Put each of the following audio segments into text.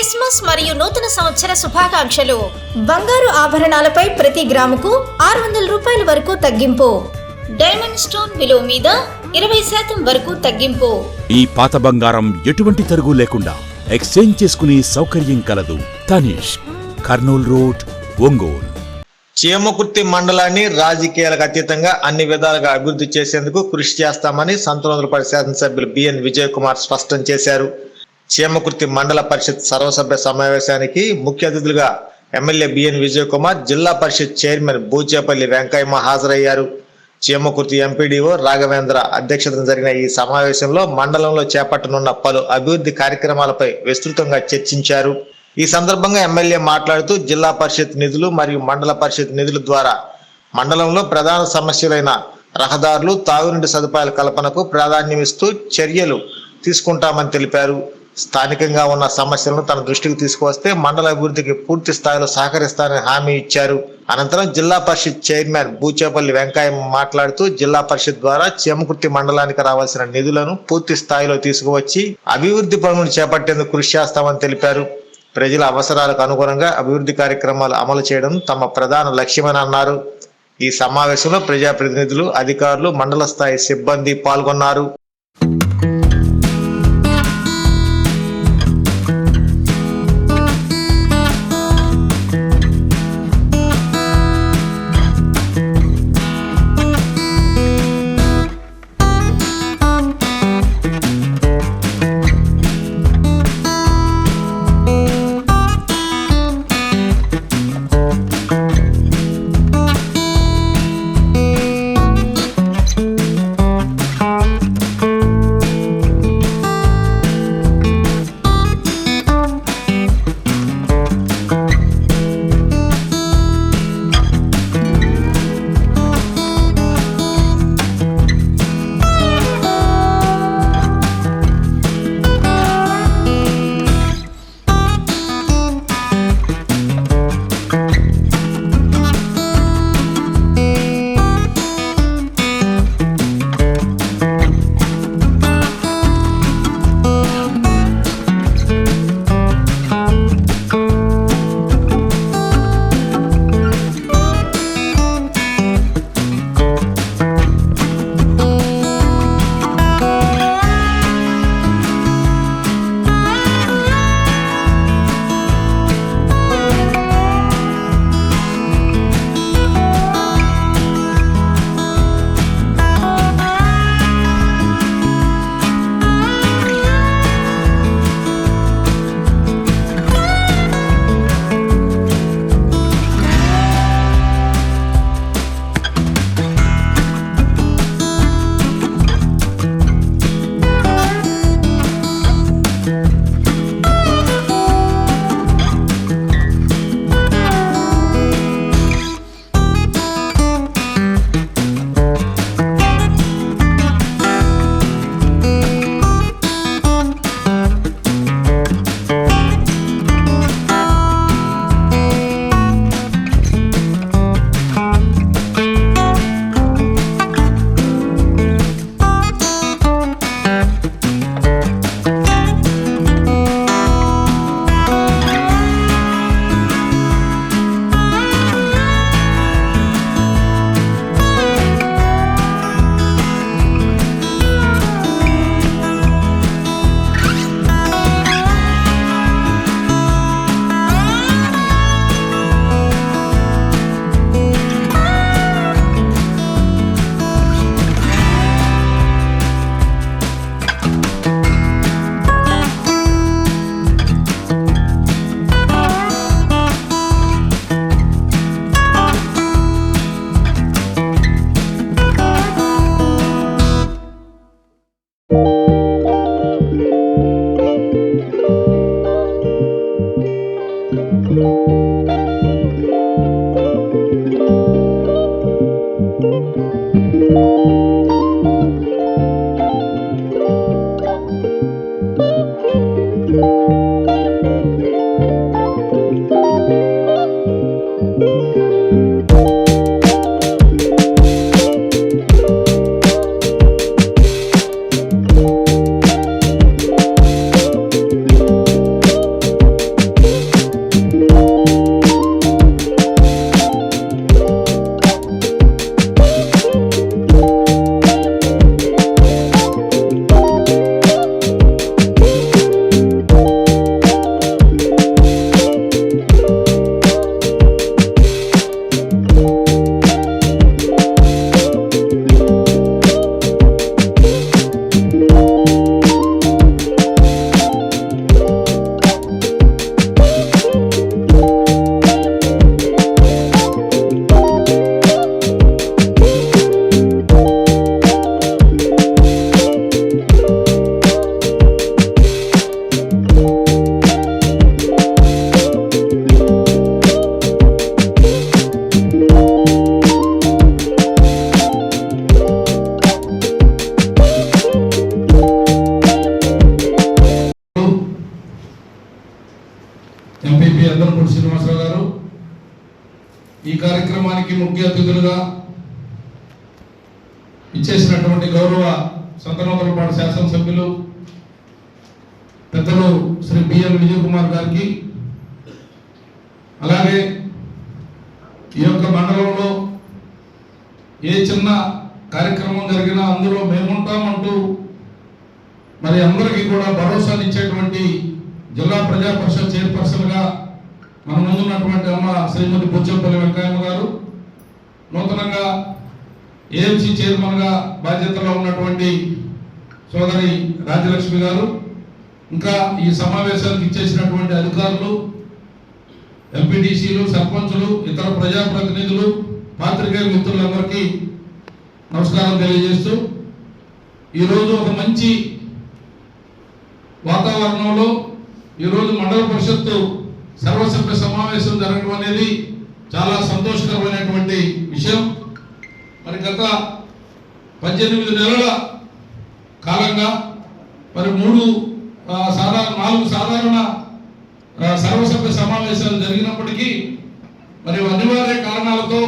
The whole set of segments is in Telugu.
క్రిస్మస్ మరియు నూతన సంవత్సర శుభాకాంక్షలు. బంగారు ఆభరణాలపై ప్రతి గ్రాముకు 600 రూపాయల వరకు తగ్గింపు. డైమండ్ స్టోన్ విలువ మీద 20% వరకు తగ్గింపు. ఈ పాత బంగారం ఎటువంటి తరుగు లేకుండా ఎక్స్చేంజ్ చేసుకునే సౌకర్యం కలదు. తనిష్, కర్నూల్ రోడ్, ఒంగోలు. చీమకుర్తి మండలాన్ని రాజకీయాలకు అతీతంగా అన్ని విధాలుగా అభివృద్ధి చేసేందుకు కృషి చేస్తామని సంతనోదలపాటి శాసనసభ్యులు బిఎన్ విజయ్ కుమార్ స్పష్టం చేశారు. చీమకుర్తి మండల పరిషత్ సర్వసభ్య సమావేశానికి ముఖ్య అతిథులుగా ఎమ్మెల్యే బిఎన్ విజయ్ కుమార్, జిల్లా పరిషత్ చైర్మన్ బూచేపల్లి వెంకయ్య హాజరయ్యారు. చీమకుర్తి ఎంపీడీఓ రాఘవేంద్ర అధ్యక్షతన జరిగిన ఈ సమావేశంలో మండలంలో చేపట్టనున్న పలు అభివృద్ధి కార్యక్రమాలపై విస్తృతంగా చర్చించారు. ఈ సందర్భంగా ఎమ్మెల్యే మాట్లాడుతూ జిల్లా పరిషత్ నిధులు మరియు మండల పరిషత్ నిధుల ద్వారా మండలంలో ప్రధాన సమస్యలైన రహదారులు, తాగునీటి సదుపాయాల కల్పనకు ప్రాధాన్యమిస్తూ చర్యలు తీసుకుంటామని తెలిపారు. స్థానికంగా ఉన్న సమస్యలను తన దృష్టికి తీసుకువస్తే మండల అభివృద్ధికి పూర్తి స్థాయిలో సహకరిస్తానని హామీ ఇచ్చారు. అనంతరం జిల్లా పరిషత్ చైర్మన్ బూచేపల్లి వెంకయ్య మాట్లాడుతూ జిల్లా పరిషత్ ద్వారా చీమకుర్తి మండలానికి రావాల్సిన నిధులను పూర్తి స్థాయిలో తీసుకువచ్చి అభివృద్ధి పనులను చేపట్టేందుకు కృషి చేస్తామని తెలిపారు. ప్రజల అవసరాలకు అనుగుణంగా అభివృద్ధి కార్యక్రమాలు అమలు చేయడం తమ ప్రధాన లక్ష్యమని అన్నారు. ఈ సమావేశంలో ప్రజాప్రతినిధులు, అధికారులు, మండల స్థాయి సిబ్బంది పాల్గొన్నారు. ఎర్రనపూడి శ్రీనివాసరావు గారు, ఈ కార్యక్రమానికి ముఖ్య అతిథులుగా ఇచ్చేసినటువంటి గౌరవ సంతనోదలపాడు శాసనసభ్యులు పెద్దలు శ్రీ బిఎన్ విజయ్ కుమార్ గారికి, అలాగే ఈ యొక్క మండలంలో ఏ చిన్న కార్యక్రమం జరిగినా అందులో మేముంటామంటూ మరి అందరికీ కూడా భరోసానిచ్చేటువంటి జిల్లా ప్రజా పరిషత్ చైర్పర్సన్గా మన ముందున్నటువంటి అమ్మ శ్రీమతి బుచ్చంపల్లి వెంకయ్యమ్మ గారు, నూతనంగా ఏఎంసీ చైర్మన్గా బాధ్యతలో ఉన్నటువంటి సోదరి రాజ్యలక్ష్మి గారు, ఇంకా ఈ సమావేశానికి ఇచ్చేసినటువంటి అధికారులు, ఎంపీటీసీలు, సర్పంచులు, ఇతర ప్రజాప్రతినిధులు, పాత్రికేయ మిత్రులందరికీ నమస్కారం తెలియజేస్తూ, ఈరోజు ఒక మంచి వాతావరణంలో ఈరోజు మండల పరిషత్తు సర్వసభ్య సమావేశం జరగడం అనేది చాలా సంతోషకరమైనటువంటి విషయం. మరి గత 18 నెలల కాలంగా మరి 4 సాధారణ సర్వసభ్య సమావేశాలు జరిగినప్పటికీ మరి అనివార్య కారణాలతో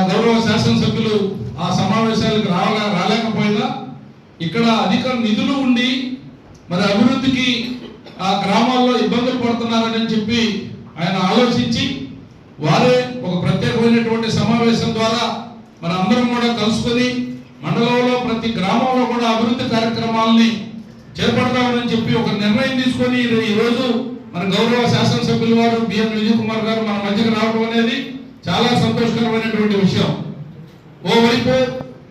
గౌరవ శాసనసభ్యులు ఆ సమావేశాలకు రాలేకపోయినా ఇక్కడ అధిక నిధులు ఉండి మరి అభివృద్ధికి ఆ గ్రామాల్లో ఇబ్బందులు పడుతున్నారని చెప్పి ఆయన ఆలోచించి వారే ఒక ప్రత్యేకమైనటువంటి సమావేశం ద్వారా మన అందరం కూడా కలుసుకొని మండలంలో ప్రతి గ్రామంలో కూడా అభివృద్ధి కార్యక్రమాలని చేపడతామని చెప్పి ఒక నిర్ణయం తీసుకొని ఈరోజు మన గౌరవ శాసనసభ్యుల వారు బిఎన్ విజయ్ కుమార్ గారు మన మధ్యకు రావడం అనేది చాలా సంతోషకరమైనటువంటి విషయం. ఓవైపు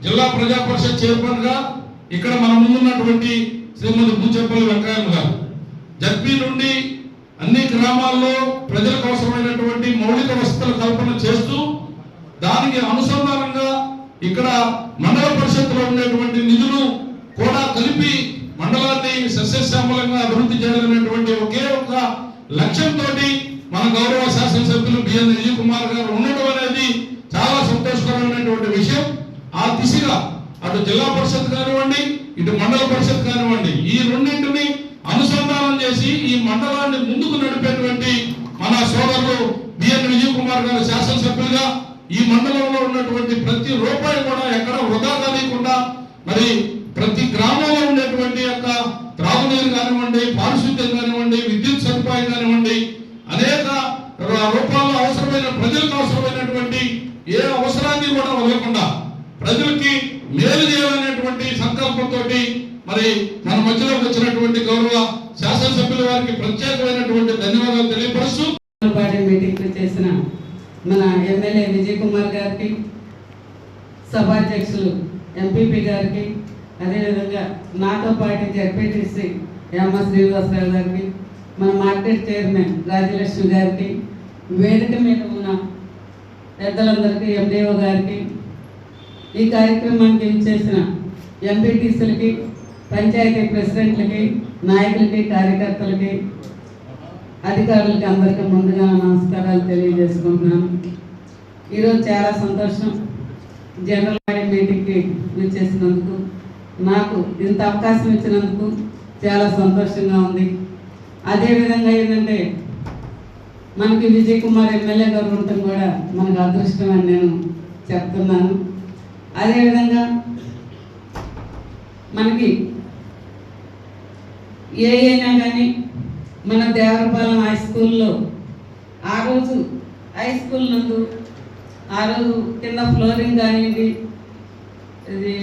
జిల్లా ప్రజా పరిషత్ చైర్మన్ గా ఇక్కడ మన ముందున్నటువంటి శ్రీమతి బుచ్చంపల్లి వెంకయ్యమ్మ గారు, జడ్పీ నుండి అన్ని గ్రామాల్లో ప్రజలకు అవసరమైనటువంటి మౌలిక వసతుల కల్పన చేస్తూ దానికి అనుసంధానంగా ఇక్కడ మండల పరిషత్తులో ఉండేటువంటి నిధులు కూడా కలిపి మండలాన్ని సస్యశ్యామలంగా అభివృద్ధి చేయాలనేటువంటి ఒకే ఒక లక్ష్యంతో మన గౌరవ శాసనసభ్యులు బిఎన్ విజయ్ కుమార్ గారు ఉండడం అనేది చాలా సంతోషకరమైనటువంటి విషయం. ఆ దిశగా అటు జిల్లా పరిషత్ కానివ్వండి, ఇటు మండల పరిషత్ కానివ్వండి, ఈ రెండింటిని అనుసంధానం చేసి ఈ మండలాన్ని ముందుకు నడిపేటువంటి మన సోదరులు బిఎన్ విజయ్ కుమార్ గారు శాసనసభ్యులుగా ఈ మండలంలో ఉన్నటువంటి ప్రతి రూపాయి కూడా ఎక్కడ వృధా కాలేకుండా మరి ప్రతి గ్రామంలో ఉండేటువంటి యొక్క త్రాగునీరు కానివ్వండి, పారిశుద్ధ్యం కానివ్వండి, విద్యుత్ సదుపాయం కానివ్వండి, అనేక రూపాల్లో అవసరమైన ప్రజలకు అవసరమైనటువంటి ఏ అవసరాన్ని కూడా వదలకుండా ప్రజలకి మేలు చేయాలనేటువంటి సంకల్పంతో మరి మన మధ్యలోకి వచ్చినటువంటి గౌరవ శాసనసభ్యుల వారికి ప్రత్యేకమైనటువంటి ధన్యవాదాలు తెలియపరుస్తూ మీటింగ్ చేసిన మన ఎమ్మెల్యే విజయ్ కుమార్ గారికి, సభాధ్యక్షులు ఎంపీపీ గారికి, అదేవిధంగా నాతో పాటు జడ్పీటీసీ ఎంఎస్ శ్రీనివాసరావు గారికి, మన మార్కెట్ చైర్మన్ రాజ్యలక్ష్మి గారికి, వేదిక మీద ఉన్న పెద్దలందరికీ, ఎండిఓ గారికి, ఈ కార్యక్రమానికి ఇచ్చేసిన ఎంపీటీసీలకి, పంచాయతీ ప్రెసిడెంట్లకి, నాయకులకి, కార్యకర్తలకి, అధికారులకి అందరికీ ముందుగా నమస్కారాలు తెలియజేసుకుంటున్నాను. ఈరోజు చాలా సంతోషం, జనరల్ బాడీ మీటింగ్కి విచ్చేసినందుకు, నాకు ఇంత అవకాశం ఇచ్చినందుకు చాలా సంతోషంగా ఉంది. అదేవిధంగా ఏంటంటే మనకి విజయ్ కుమార్ ఎమ్మెల్యే గారు ఉండటం కూడా మనకు అదృష్టం అని నేను చెప్తున్నాను. అదేవిధంగా మనకి అయినా కానీ మన దేవరపాలెం హై స్కూల్లో ఆ రోజు హై స్కూల్ నందు ఆ రోజు కింద ఫ్లోరింగ్ కానివ్వండి, ఇది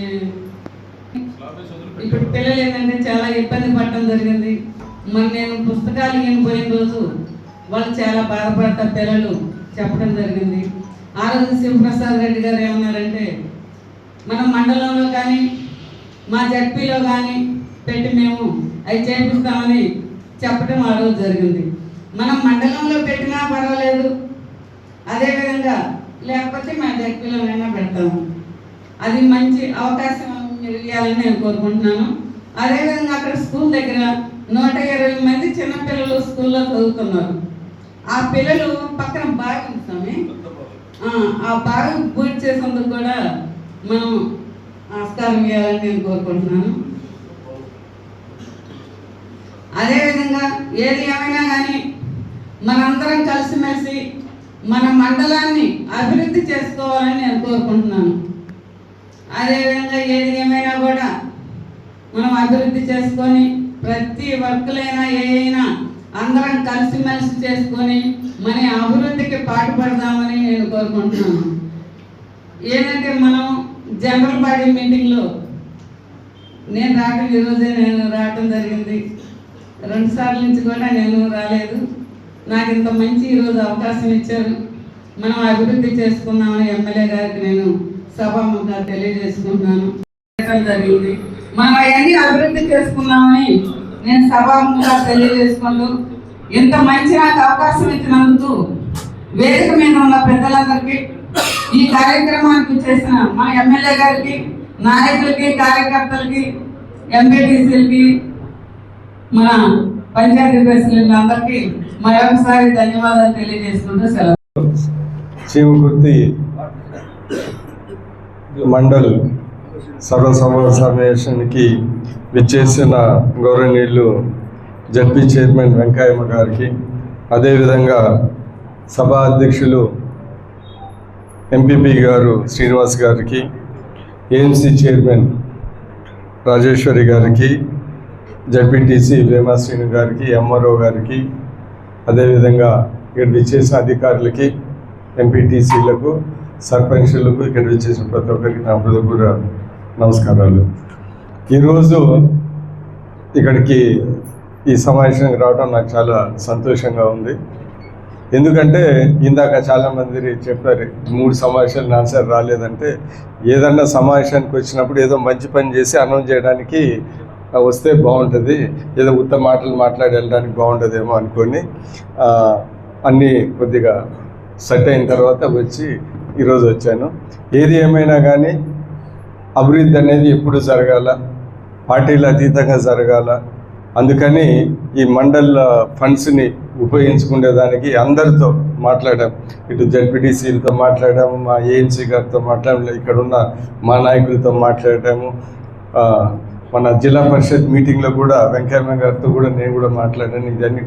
ఇప్పుడు పిల్లలు ఏంటంటే చాలా ఇబ్బంది పడటం జరిగింది. మరి నేను పుస్తకాలు పోయిన రోజు వాళ్ళు చాలా బాధపడతారు పిల్లలు చెప్పడం జరిగింది. ఆ రోజు శివప్రసాద్ రెడ్డి గారు ఏమన్నారంటే మన మండలంలో కానీ మా జడ్పీలో కానీ పెట్టి మేము అవి చేపిస్తామని చెప్పడం ఆ రోజు జరిగింది. మనం మండలంలో పెట్టినా పర్వాలేదు, అదేవిధంగా లేకపోతే మా జడ్పీలోనైనా పెడతాము. అది మంచి అవకాశం మీరు ఇవ్వాలని నేను కోరుకుంటున్నాను. అదేవిధంగా అక్కడ స్కూల్ దగ్గర 120 మంది చిన్నపిల్లలు స్కూల్లో చదువుతున్నారు. ఆ పిల్లలు పక్కన బావి ఉంది స్వామి, ఆ బావి పూర్తి చేసేందుకు కూడా మనం ఆస్కారం ఇవ్వాలని నేను కోరుకుంటున్నాను. అదేవిధంగా ఏది ఏమైనా కానీ మనందరం కలిసిమెలిసి మన మండలాన్ని అభివృద్ధి చేసుకోవాలని నేను కోరుకుంటున్నాను. అదేవిధంగా ఏది ఏమైనా కూడా మనం అభివృద్ధి చేసుకొని ప్రతి వర్కులైనా ఏదైనా అందరం కలిసిమెలిసి చేసుకొని మన అభివృద్ధికి పాటుపడదామని నేను కోరుకుంటున్నాను. ఏంటంటే మనం జనరల్ బాడీ మీటింగ్లో ఈరోజే నేను రావటం జరిగింది. 2 సార్లు నుంచి కూడా నేను రాలేదు. నాకు ఇంత మంచి ఈరోజు అవకాశం ఇచ్చారు. మనం అభివృద్ధి చేసుకున్నామని ఎమ్మెల్యే గారికి నేను సభాముఖంగా తెలియజేసుకుంటున్నాను. జరిగింది మనం అవన్నీ అభివృద్ధి చేసుకున్నామని నేను సభాముఖంగా తెలియజేసుకుంటూ ఇంత మంచి నాకు అవకాశం ఇచ్చినందుకు వేదిక మీద ఉన్న పెద్దలందరికీ, ఈ కార్యక్రమానికి చేసిన మా ఎమ్మెల్యే గారికి, నాయకులకి, కార్యకర్తలకి, ఎంపీటీసీలకి, మన పంచాయతీ ప్రెసిడెంట్ అందరికీ మరొకసారి ధన్యవాదాలు తెలియజేసుకుంటూ సెలవు. చీమకుర్తి మండల్ సమావేశానికి విచ్చేసిన గౌరవనీయులు జడ్పీ చైర్మన్ వెంకయ్యమ్మ గారికి, అదేవిధంగా సభా అధ్యక్షులు ఎంపీపీ గారు శ్రీనివాస్ గారికి, ఏఎంసీ చైర్మన్ రాజేశ్వరి గారికి, జడ్పీటీసీ వేమా శ్రీను గారికి, ఎంఆర్ఓ గారికి, అదేవిధంగా ఇక్కడ విచ్చేసిన అధికారులకి, ఎంపీటీసీలకు, సర్పంచులకు, ఇక్కడ విచ్చేసిన ప్రతి ఒక్కరికి నా హృదయపూర్వక నమస్కారాలు. ఈరోజు ఇక్కడికి ఈ సమావేశానికి రావడం నాకు చాలా సంతోషంగా ఉంది. ఎందుకంటే ఇందాక చాలామంది చెప్పారు 3 సమావేశాలు నాసారి రాలేదంటే, ఏదన్నా సమావేశానికి వచ్చినప్పుడు ఏదో మంచి పని చేసి అనౌన్స్ చేయడానికి వస్తే బాగుంటుంది, ఏదో ఉత్తమ మాటలు మాట్లాడి వెళ్ళడానికి బాగుంటుందేమో అనుకొని అన్నీ కొద్దిగా సెట్ అయిన తర్వాత వచ్చి ఈరోజు వచ్చాను. ఏది ఏమైనా కానీ అభివృద్ధి అనేది ఎప్పుడు జరగాల, పార్టీల అతీతంగా జరగాల. అందుకని ఈ మండల్ ఫండ్స్ని ఉపయోగించుకునేదానికి అందరితో మాట్లాడాం. ఇటు జడ్పీటీసీలతో మాట్లాడాము, మా ఏఎంసీ గారితో మాట్లాడాము, ఇక్కడ ఉన్న మా నాయకులతో మాట్లాడాము. మన జిల్లా పరిషత్ మీటింగ్లో కూడా వెంకయ్య గారితో కూడా నేను కూడా మాట్లాడాను, ఇదన్నీ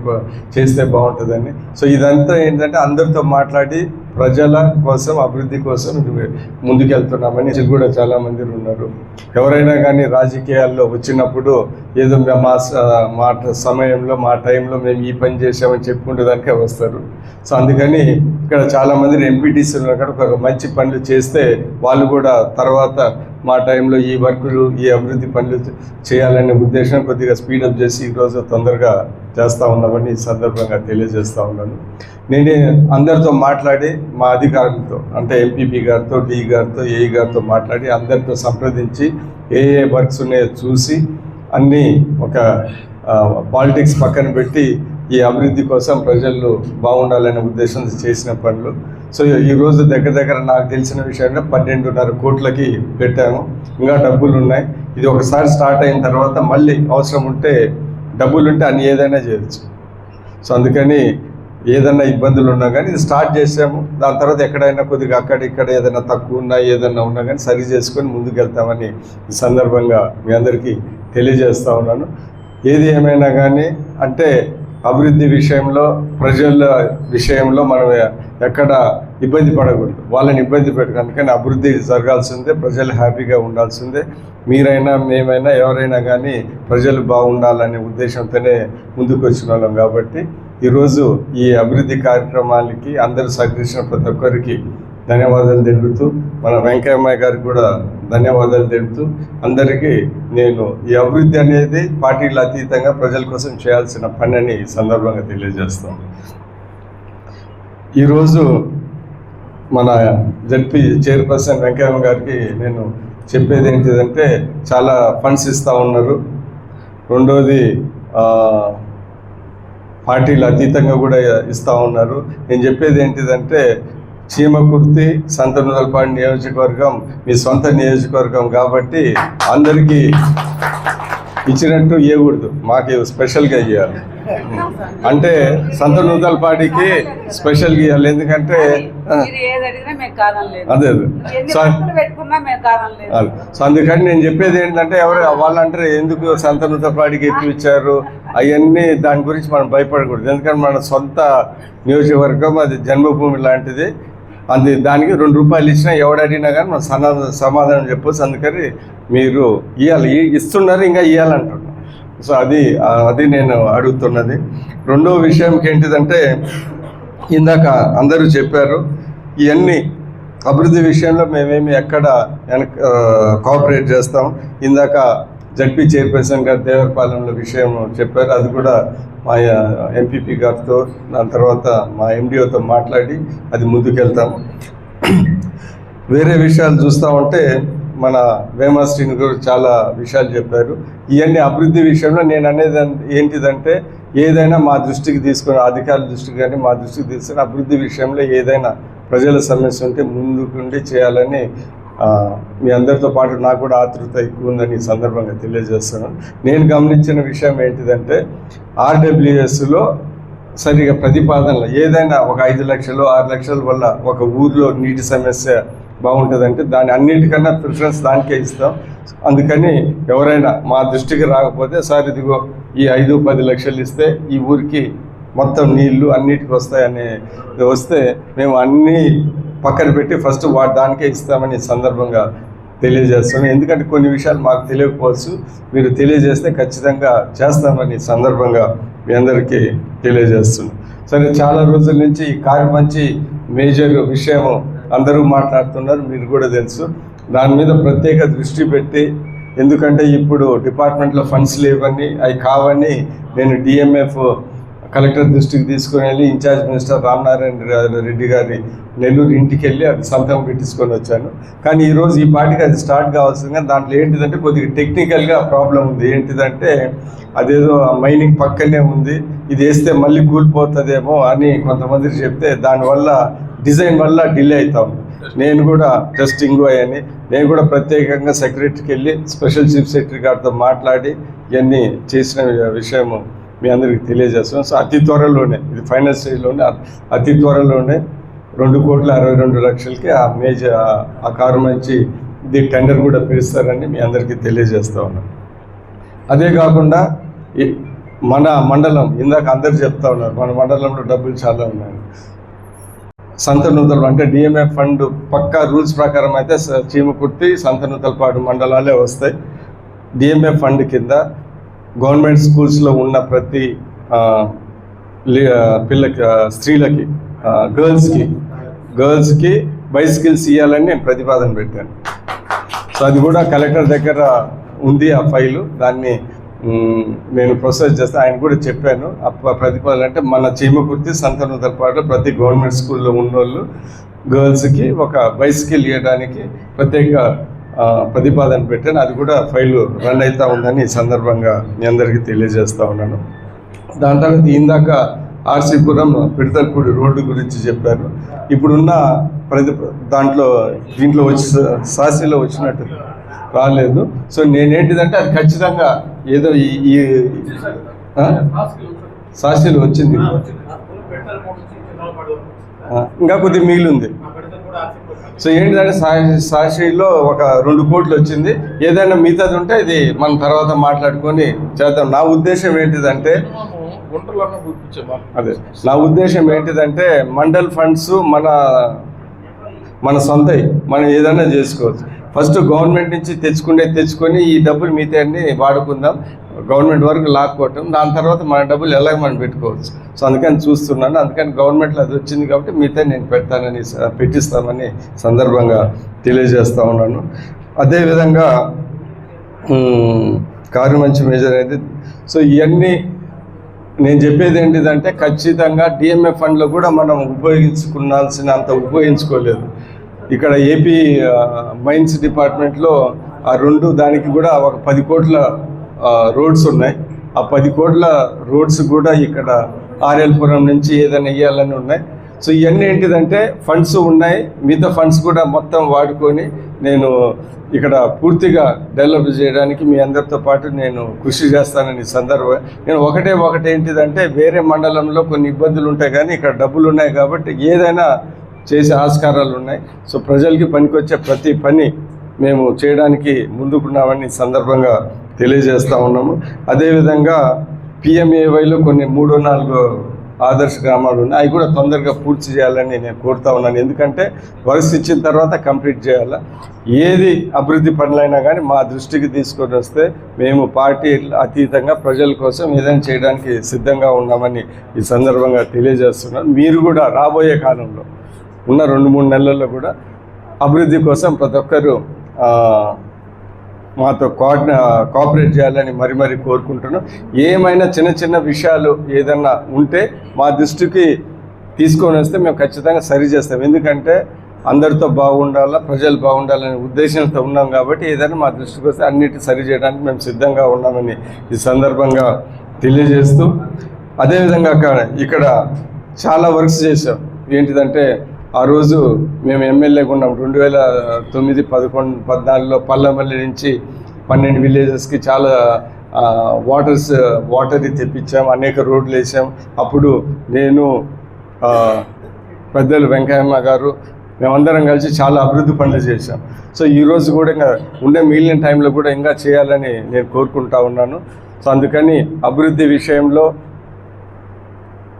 చేస్తే బాగుంటుందని. సో ఇదంతా ఏంటంటే అందరితో మాట్లాడి ప్రజల కోసం, అభివృద్ధి కోసం ముందుకెళ్తున్నామని కూడా చాలామంది ఉన్నారు. ఎవరైనా కానీ రాజకీయాల్లో వచ్చినప్పుడు ఏదో మా సమయంలో, మా టైంలో మేము ఈ పని చేసామని చెప్పుకుంటే దానికే వస్తారు. సో అందుకని ఇక్కడ చాలామంది ఎంపీటీసీలు కూడా ఒక మంచి పనులు చేస్తే వాళ్ళు కూడా తర్వాత మా టైంలో ఈ వర్కులు, ఈ అభివృద్ధి పనులు చేయాలనే ఉద్దేశం కొద్దిగా స్పీడప్ చేసి ఈరోజు తొందరగా చేస్తూ ఉన్నామని ఈ సందర్భంగా తెలియజేస్తూ ఉన్నాను. నేనే అందరితో మాట్లాడి మా అధికారులతో, అంటే ఎంపీపీ గారితో, డి గారితో, ఏఈ గారితో మాట్లాడి అందరితో సంప్రదించి ఏ వర్క్స్ ఉన్నాయో చూసి అన్నీ ఒక పాలిటిక్స్ పక్కన పెట్టి ఈ అభివృద్ధి కోసం ప్రజలు బాగుండాలనే ఉద్దేశంతో చేసిన పనులు. సో ఈరోజు దగ్గర నాకు తెలిసిన విషయంలో 12.5 కోట్లకి పెట్టాము. ఇంకా డబ్బులు ఉన్నాయి. ఇది ఒకసారి స్టార్ట్ అయిన తర్వాత మళ్ళీ అవసరం ఉంటే డబ్బులు ఉంటే అన్ని ఏదైనా చేయొచ్చు. సో అందుకని ఏదైనా ఇబ్బందులు ఉన్నా కానీ ఇది స్టార్ట్ చేసాము. దాని తర్వాత ఎక్కడైనా కొద్దిగా అక్కడిక్కడ ఏదైనా తక్కువ ఉన్నా, ఏదైనా ఉన్నా కానీ సరి చేసుకొని ముందుకు వెళ్తామని ఈ సందర్భంగా మీ అందరికీ తెలియజేస్తూ ఉన్నాను. ఏది ఏమైనా కానీ అంటే అభివృద్ధి విషయంలో, ప్రజల విషయంలో మనం ఎక్కడ ఇబ్బంది పడకూడదు, వాళ్ళని ఇబ్బంది పెట్టదు. అందుకని అభివృద్ధి జరగాల్సిందే, ప్రజలు హ్యాపీగా ఉండాల్సిందే. మీరైనా, మేమైనా, ఎవరైనా కానీ ప్రజలు బాగుండాలనే ఉద్దేశంతోనే ముందుకు వచ్చిన వాళ్ళం. కాబట్టి ఈరోజు ఈ అభివృద్ధి కార్యక్రమాలకి అందరూ సహకరించిన ప్రతి ఒక్కరికి ధన్యవాదాలు తెలుపుతూ, మన వెంకయ్య గారికి కూడా ధన్యవాదాలు తెలుపుతూ, అందరికీ నేను ఈ అభివృద్ధి అనేది పార్టీల అతీతంగా ప్రజల కోసం చేయాల్సిన పని అని ఈ సందర్భంగా తెలియజేస్తాను. ఈరోజు మన జడ్పీ చైర్పర్సన్ వెంకయ్య గారికి నేను చెప్పేది ఏంటిదంటే, చాలా ఫండ్స్ ఇస్తూ ఉన్నారు. రెండోది పార్టీలు అతీతంగా కూడా ఇస్తూ ఉన్నారు. నేను చెప్పేది ఏంటిదంటే, చీమకుర్తి సంతనూతలపాడు నియోజకవర్గం మీ సొంత నియోజకవర్గం కాబట్టి అందరికీ ఇచ్చినట్టు ఇవ్వకూడదు, మాకు స్పెషల్గా ఇవ్వాలి. అంటే సంత నూతల పార్టీకి స్పెషల్గా ఇవ్వాలి. ఎందుకంటే అదే సో అందుకని నేను చెప్పేది ఏంటంటే వాళ్ళంటారు ఎందుకు సంత నూతల పార్టీకి ఎక్కువ ఇచ్చారు అవన్నీ, దాని గురించి మనం భయపడకూడదు. ఎందుకంటే మన సొంత నియోజకవర్గం, అది జన్మభూమి లాంటిది. దానికి 2 రూపాయలు ఇచ్చినా ఎవడు అడిగినా కానీ మనం సమాధానం చెప్పొచ్చు. అందుకని మీరు ఇస్తున్నారు, ఇంకా ఇవ్వాలంటున్నాను. సో అది నేను అడుగుతున్నది. రెండో విషయంకి ఏంటిదంటే, ఇందాక అందరూ చెప్పారు ఇవన్నీ అభివృద్ధి విషయంలో మేమేమి ఎక్కడ కోఆపరేట్ చేస్తాం. ఇందాక జడ్పీ చైర్పర్సన్ గారు దేవరపాలెంలో విషయం చెప్పారు, అది కూడా మా ఎంపీపీ గారితో దాని తర్వాత మా ఎండిఓతో మాట్లాడి అది ముందుకెళ్తాం. వేరే విషయాలు చూస్తూ ఉంటే మన వేమా శ్రీను గారు చాలా విషయాలు చెప్పారు. ఇవన్నీ అభివృద్ధి విషయంలో నేను అనేది ఏంటిదంటే, ఏదైనా మా దృష్టికి తీసుకుని, అధికారుల దృష్టికి కానీ మా దృష్టికి తీసుకుని అభివృద్ధి విషయంలో ఏదైనా ప్రజల సమస్య ఉంటే ముందుకుండి చేయాలని మీ అందరితో పాటు నాకు కూడా ఆతృత ఎక్కువ ఉందని ఈ సందర్భంగా తెలియజేస్తున్నాను. నేను గమనించిన విషయం ఏంటిదంటే, ఆర్డబ్ల్యూఎస్లో సరిగా ప్రతిపాదనలు ఏదైనా ఒక 5 లక్షలు 6 లక్షల వల్ల ఒక ఊర్లో నీటి సమస్య బాగుంటుందంటే దాని అన్నిటికన్నా ప్రిఫరెన్స్ దానికే ఇస్తాం. అందుకని ఎవరైనా మా దృష్టికి రాకపోతే, సార్ ఇదిగో ఈ 5-10 లక్షలు ఇస్తే ఈ ఊరికి మొత్తం నీళ్లు అన్నిటికి వస్తాయని వస్తే మేము అన్నీ పక్కన పెట్టి ఫస్ట్ దానికే ఇస్తామని సందర్భంగా తెలియజేస్తున్నాం. ఎందుకంటే కొన్ని విషయాలు మాకు తెలియకపోవచ్చు, మీరు తెలియజేస్తే ఖచ్చితంగా చేస్తామని సందర్భంగా మీ అందరికీ తెలియజేస్తున్నాం. సరే, చాలా రోజుల నుంచి ఈ కార్యమంచి మేజర్ విషయం అందరూ మాట్లాడుతున్నారు, మీరు కూడా తెలుసు. దాని మీద ప్రత్యేక దృష్టి పెట్టి, ఎందుకంటే ఇప్పుడు డిపార్ట్మెంట్లో ఫండ్స్ లేవని అవి కావని నేను డిఎంఎఫ్ కలెక్టర్ దృష్టికి తీసుకుని వెళ్ళి ఇన్ఛార్జ్ మినిస్టర్ రామనారాయణ రెడ్డి గారి నెల్లూరు ఇంటికి వెళ్ళి అది సంతకం పెట్టించుకొని వచ్చాను. కానీ ఈరోజు ఈ పార్టీకి అది స్టార్ట్ కావాల్సింది. కానీ దాంట్లో ఏంటిదంటే కొద్దిగా టెక్నికల్గా ప్రాబ్లం ఉంది. ఏంటిదంటే అదేదో మైనింగ్ పక్కనే ఉంది, ఇది వేస్తే మళ్ళీ కూలిపోతుందేమో అని కొంతమంది చెప్తే దానివల్ల డిజైన్ వల్ల డిలే అవుతాం. నేను కూడా టెస్టింగ్ అయ్యని నేను కూడా ప్రత్యేకంగా సెక్రటరీకి వెళ్ళి స్పెషల్ చీఫ్ సెక్రటరీ గారితో మాట్లాడి ఇవన్నీ చేసిన విషయము మీ అందరికీ తెలియజేస్తున్నాం. సో అతి త్వరలోనే, ఇది ఫైనల్ స్టేజ్లోనే, అతి త్వరలోనే 2,62,00,000కి ఆ మేజర్ ఆ కారు మంచి ఇది టెండర్ కూడా పిలుస్తారని మీ అందరికీ తెలియజేస్తూ ఉన్నాం. అదే కాకుండా మన మండలం, ఇందాక అందరు చెప్తా ఉన్నారు, మన మండలంలో డబ్బులు చాలా ఉన్నాయి. సంత నూతలు అంటే డిఎంఎఫ్ ఫండ్ పక్కా రూల్స్ ప్రకారం అయితే చీమకుర్తి, సంత నూతలపాడు మండలాలే వస్తాయి. డిఎంఎఫ్ ఫండ్ కింద గవర్నమెంట్ స్కూల్స్లో ఉన్న ప్రతి స్త్రీలకి, గర్ల్స్కి బైసికల్స్ ఇవ్వాలని నేను ప్రతిపాదన పెట్టాను. సో అది కూడా కలెక్టర్ దగ్గర ఉంది ఆ ఫైలు, దాన్ని నేను ప్రొసెస్ చేస్తే ఆయన కూడా చెప్పాను. ప్రతిపాదన అంటే మన చీమకుర్తి, సంత నూతలపాడులో ప్రతి గవర్నమెంట్ స్కూల్లో ఉన్నోళ్ళు గర్ల్స్కి ఒక బైసికల్ ఇవ్వడానికి ప్రత్యేక ప్రతిపాదన పెట్టాను. అది కూడా ఫైలు రన్ అవుతూ ఉందని ఈ సందర్భంగా మీ అందరికీ తెలియజేస్తూ ఉన్నాను. దాని తర్వాత ఇందాక ఆర్సీపురం పిడతలపూడి రోడ్డు గురించి చెప్పారు. ఇప్పుడున్న దీంట్లో వచ్చి సాక్షిలో వచ్చినట్టు రాలేదు. సో నేనేంటిదంటే అది ఖచ్చితంగా ఏదో ఈ సాక్షిలో వచ్చింది, ఇంకా కొద్దిగా మిగిలింది. సో ఏంటిదంటే సాక్షిలో ఒక 2 కోట్లు వచ్చింది. ఏదైనా మిగతాది ఉంటే ఇది మనం తర్వాత మాట్లాడుకొని చేద్దాం. నా ఉద్దేశం ఏంటిదంటే మండల్ ఫండ్స్ మన సొంతవి, మనం ఏదైనా చేసుకోవచ్చు. ఫస్ట్ గవర్నమెంట్ నుంచి తెచ్చుకొని ఈ డబ్బులు మిగతాన్ని వాడుకుందాం, గవర్నమెంట్ వరకు లాక్కోవటం, దాని తర్వాత మన డబ్బులు ఎలాగ మనం పెట్టుకోవచ్చు. సో అందుకని చూస్తున్నాను. అందుకని గవర్నమెంట్లో అది వచ్చింది కాబట్టి మిగతా నేను పెట్టిస్తామని సందర్భంగా తెలియజేస్తూ ఉన్నాను. అదేవిధంగా కార్యమంచి మేజర్ అయితే, సో ఇవన్నీ నేను చెప్పేది ఏంటిదంటే ఖచ్చితంగా డిఎంఎఫ్ ఫండ్లో కూడా మనం ఉపయోగించుకోవాల్సినంత ఉపయోగించుకోలేదు. ఇక్కడ ఏపీ మైన్స్ డిపార్ట్మెంట్లో ఆ 2 దానికి కూడా ఒక 10 కోట్ల రోడ్స్ ఉన్నాయి. ఆ 10 కోట్ల రోడ్స్ కూడా ఇక్కడ ఆర్ఎల్పురం నుంచి ఏదైనా ఇవ్వాలని ఉన్నాయి. సో ఇవన్నీ ఏంటిదంటే ఫండ్స్ ఉన్నాయి, మిగతా ఫండ్స్ కూడా మొత్తం వాడుకొని నేను ఇక్కడ పూర్తిగా డెవలప్ చేయడానికి మీ అందరితో పాటు నేను కృషి చేస్తానని సందర్భంగా నేను ఒకటి ఏంటిదంటే వేరే మండలంలో కొన్ని ఇబ్బందులు ఉంటాయి కానీ ఇక్కడ డబ్బులు ఉన్నాయి కాబట్టి ఏదైనా చేసే ఆస్కారాలు ఉన్నాయి. సో ప్రజలకి పనికొచ్చే ప్రతి పని మేము చేయడానికి ముందుకున్నామని సందర్భంగా తెలియజేస్తూ ఉన్నాము. అదేవిధంగా PMAYలో కొన్ని 3-4 ఆదర్శ గ్రామాలు ఉన్నాయి, అవి కూడా తొందరగా పూర్తి చేయాలని నేను కోరుతా ఉన్నాను. ఎందుకంటే వరుస ఇచ్చిన తర్వాత కంప్లీట్ చేయాలి. ఏది అభివృద్ధి పనులైనా కానీ మా దృష్టికి తీసుకొని వస్తే మేము పార్టీ అతీతంగా ప్రజల కోసం ఏదైనా చేయడానికి సిద్ధంగా ఉన్నామని ఈ సందర్భంగా తెలియజేస్తున్నాను. మీరు కూడా రాబోయే కాలంలో ఉన్న 2-3 నెలల్లో కూడా అభివృద్ధి కోసం ప్రతి ఒక్కరూ మాతో కోఆపరేట్ చేయాలని మరీ కోరుకుంటున్నాం. ఏమైనా చిన్న విషయాలు ఏదన్నా ఉంటే మా దృష్టికి తీసుకొని వస్తే మేము ఖచ్చితంగా సరి చేస్తాం. ఎందుకంటే అందరితో బాగుండాలా, ప్రజలు బాగుండాలనే ఉద్దేశంతో ఉన్నాం కాబట్టి ఏదైనా మా దృష్టికి వస్తే అన్నిటి సరి చేయడానికి మేము సిద్ధంగా ఉన్నామని ఈ సందర్భంగా తెలియజేస్తూ, అదేవిధంగా ఇక్కడ చాలా వర్క్స్ చేసాం. ఏంటిదంటే ఆ రోజు మేము ఎమ్మెల్యేగా ఉన్నాం 2009-14 పల్లెమల్లి నుంచి 12 విలేజెస్కి చాలా వాటర్ తెప్పించాం, అనేక రోడ్లు వేసాం. అప్పుడు నేను పెద్దలు వెంకయ్యమ్మ గారు మేమందరం కలిసి చాలా అభివృద్ధి పనులు చేశాం. సో ఈరోజు కూడా ఇంకా ఉండే మిగిలిన టైంలో కూడా ఇంకా చేయాలని నేను కోరుకుంటా ఉన్నాను. సో అందుకని అభివృద్ధి విషయంలో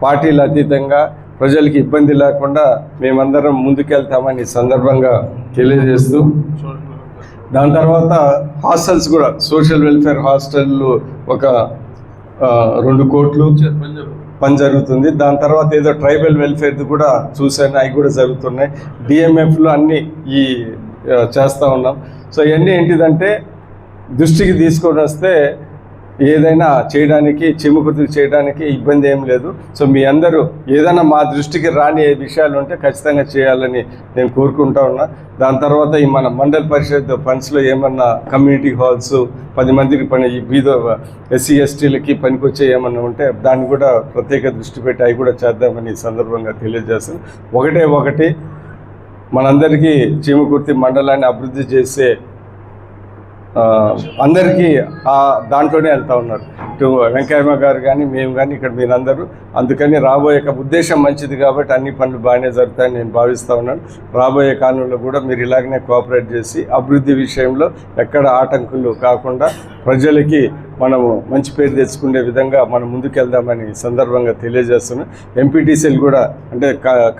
పార్టీలు అతీతంగా ప్రజలకి ఇబ్బంది లేకుండా మేమందరం ముందుకెళ్తామని సందర్భంగా తెలియజేస్తూ, దాని తర్వాత హాస్టల్స్ కూడా సోషల్ వెల్ఫేర్ హాస్టళ్ళు ఒక 2 కోట్లు పని జరుగుతుంది. దాని తర్వాత ఏదో ట్రైబల్ వెల్ఫేర్ది కూడా చూశాను, అవి కూడా జరుగుతున్నాయి. DMFలో అన్నీ చేస్తూ ఉన్నాం. సో ఇవన్నీ ఏంటిదంటే దృష్టికి తీసుకొని వస్తే ఏదైనా చేయడానికి చెముకుతులు చేయడానికి ఇబ్బంది ఏం లేదు. సో మీ అందరూ ఏదైనా మా దృష్టికి రాని విషయాలు ఉంటే ఖచ్చితంగా చేయాలని నేను కోరుకుంటా ఉన్నా. దాని తర్వాత ఈ మన మండల పరిషత్ ఫండ్స్లో ఏమన్నా కమ్యూనిటీ హాల్స్ 10 మందికి పని బీద SC STలకి పనికొచ్చే ఏమన్నా ఉంటే దాన్ని కూడా ప్రత్యేక దృష్టి పెట్టి అవి కూడా చేద్దామని ఈ సందర్భంగా తెలియజేస్తాను. ఒకటి మనందరికీ చీమకుర్తి మండలాన్ని అభివృద్ధి చేసే అందరికీ దాంట్లోనే వెళ్తూ ఉన్నారు. ఇటు వెంకయ్యమ్మ గారు కానీ మేము కానీ ఇక్కడ మీరందరూ. అందుకని రాబోయే ఉద్దేశం మంచిది కాబట్టి అన్ని పనులు బాగానే జరుగుతాయని నేను భావిస్తూ ఉన్నాను. రాబోయే కాలంలో కూడా మీరు ఇలాగనే కోఆపరేట్ చేసి అభివృద్ధి విషయంలో ఎక్కడ ఆటంకులు కాకుండా ప్రజలకి మనము మంచి పేరు తెచ్చుకునే విధంగా మనం ముందుకెళ్దామని సందర్భంగా తెలియజేస్తున్నాం. ఎంపీటీసీలు కూడా అంటే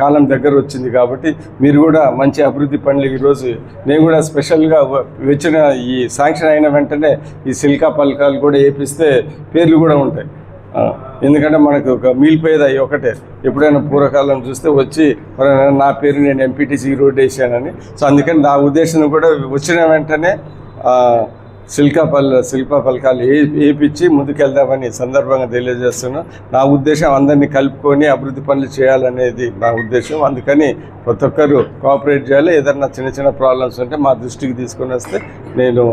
కాలం దగ్గర వచ్చింది కాబట్టి మీరు కూడా మంచి అభివృద్ధి పనులు ఈరోజు నేను కూడా స్పెషల్గా వచ్చిన ఈ శాంక్షన్ అయిన వెంటనే ఈ సిల్కా పలకాలు కూడా వేపిస్తే పేర్లు కూడా ఉంటాయి. ఎందుకంటే మనకు ఒక మిగిలిపోయేది అవి ఒకటే. ఎప్పుడైనా పూర్వకాలం చూస్తే వచ్చి నా పేరు నేను ఎంపీటీసీ రోడ్ వేసానని. సో అందుకని నా ఉద్దేశం కూడా వచ్చిన వెంటనే శిల్పా పలకాలు వేయించి ముందుకెళ్దామని సందర్భంగా తెలియజేస్తున్నాను. నా ఉద్దేశం అందరినీ కలుపుకొని అభివృద్ధి పనులు చేయాలనేది నా ఉద్దేశం. అందుకని ప్రతి ఒక్కరు కోఆపరేట్ చేయాలి. ఏదైనా చిన్న ప్రాబ్లమ్స్ ఉంటే మా దృష్టికి తీసుకొని వస్తే నేను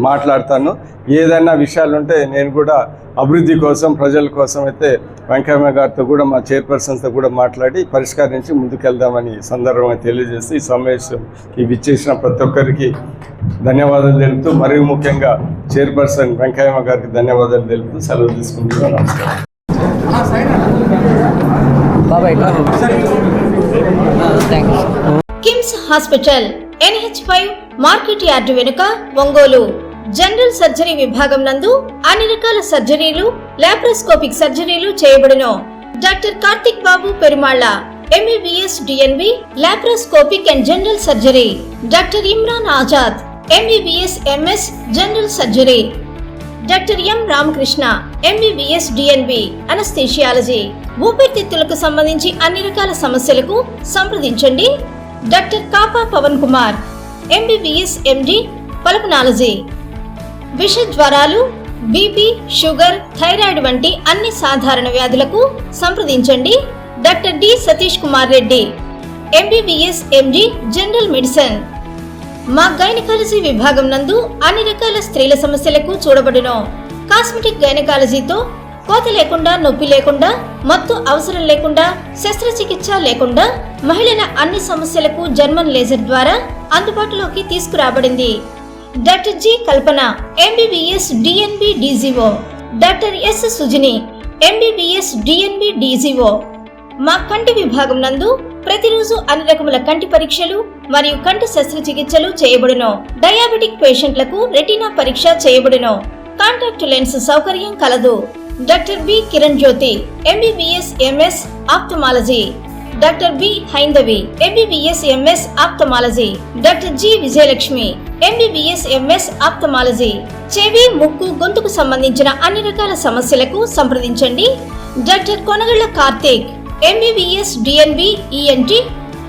మాట్లాడతాను. ఏదైనా విషయాలు ఉంటే నేను కూడా అభివృద్ధి కోసం ప్రజల కోసం అయితే వెంకయ్య గారితో కూడా మా చైర్పర్సన్స్తో కూడా మాట్లాడి పరిష్కరించి ముందుకెళ్దామని సందర్భంగా తెలియజేస్తూ ఈ సమావేశం విచ్చేసిన ప్రతి ఒక్కరికి ధన్యవాదాలు తెలుపుతూ మరీ ముఖ్యంగా చైర్పర్సన్ వెంకయ్య గారికి ధన్యవాదాలు తెలుపుతూ సెలవు తీసుకుంటున్నాను. నమస్కారం. KIMS hospital NH5 market yard వెనుక ఒంగోలు జనరల్ సర్జరీ విభాగం నందు అన్ని రకాల సర్జరీలు లాప్రోస్కోపిక్ సర్జరీలు చేయబడును. Doctor Karthik Babu Perumalla MBBS DNB laparoscopic and general surgery. Doctor Imran Azad MBBS MS general surgery. Doctor M Ramakrishna MBBS DNB anaesthesiology. ఊపిరితిత్తులకు సంబంధించి అన్ని రకాల సమస్యలకు సంప్రదించండి. Doctor Kapa Pavan Kumar MBBS MD pulmonology. విష జ్వరాలు, బీపీ, షుగర్, థైరాయిడ్ వంటి అన్ని సాధారణ వ్యాధులకు సంప్రదించండి. Doctor D Satish Kumar Reddy MBBS MD general medicine. మా గైనకాలజీ విభాగం నందు అన్ని రకాల స్త్రీల సమస్యలకు చూడబడును. కాస్మెటిక్ గైనకాలజీతో కోత లేకుండా, నొప్పి లేకుండా, మత్తు అవసరం లేకుండా, శస్త్రచికిత్స లేకుండా మహిళల అన్ని సమస్యలకు జర్మన్ లేజర్ ద్వారా అందుబాటులోకి తీసుకురాబడింది. Doctor G Kalpana MBBS DNB DGO, doctor S Sujini MBBS DNB DGO. మా కంటి విభాగం నందు ప్రతిరోజు అన్ని రకముల కంటి పరీక్షలు మరియు కంటి శస్త్రచికిత్సలు చేయబడును. డయాబెటిక్ పేషెంట్లకు రెటీనా పరీక్ష చేయబడును. కాంటాక్ట్ లెన్స్ సౌకర్యం కలదు. Doctor B Kiran Jyothi MBBS MS ophthalmology, doctor B Haindavi MBBS MS ophthalmology, doctor G Vijayalakshmi MBBS MS ophthalmology. చెవి, ముక్కు, గొంతుకు సంబంధించిన అన్ని రకాల సమస్యలకు సంప్రదించండి. Doctor Konagalla Karthik MBBS DNB ENT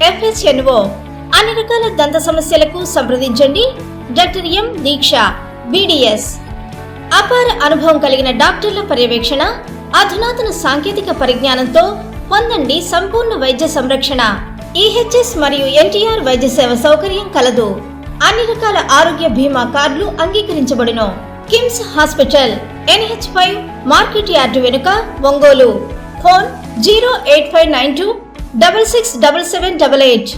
FHNO. అన్ని రకాల దంత సమస్యలకు సంప్రదించండి. Doctor M Deeksha BDS. అపార అనుభవం కలిగిన డాక్టర్ల పర్యవేక్షణ, అధునాతన సాంకేతిక పరిజ్ఞానంతో పొందండి సంపూర్ణ వైద్య సంరక్షణ. ఈహెచ్ఎస్ మరియు ఎన్టీఆర్ వైద్య సేవ సౌకర్యం కలదు. అన్ని రకాల ఆరోగ్య బీమా కార్డులు అంగీకరించబడును. KIMS hospital NH5 market yard వెనుక, ఒంగోలు. ఫోన్ 08592 667788.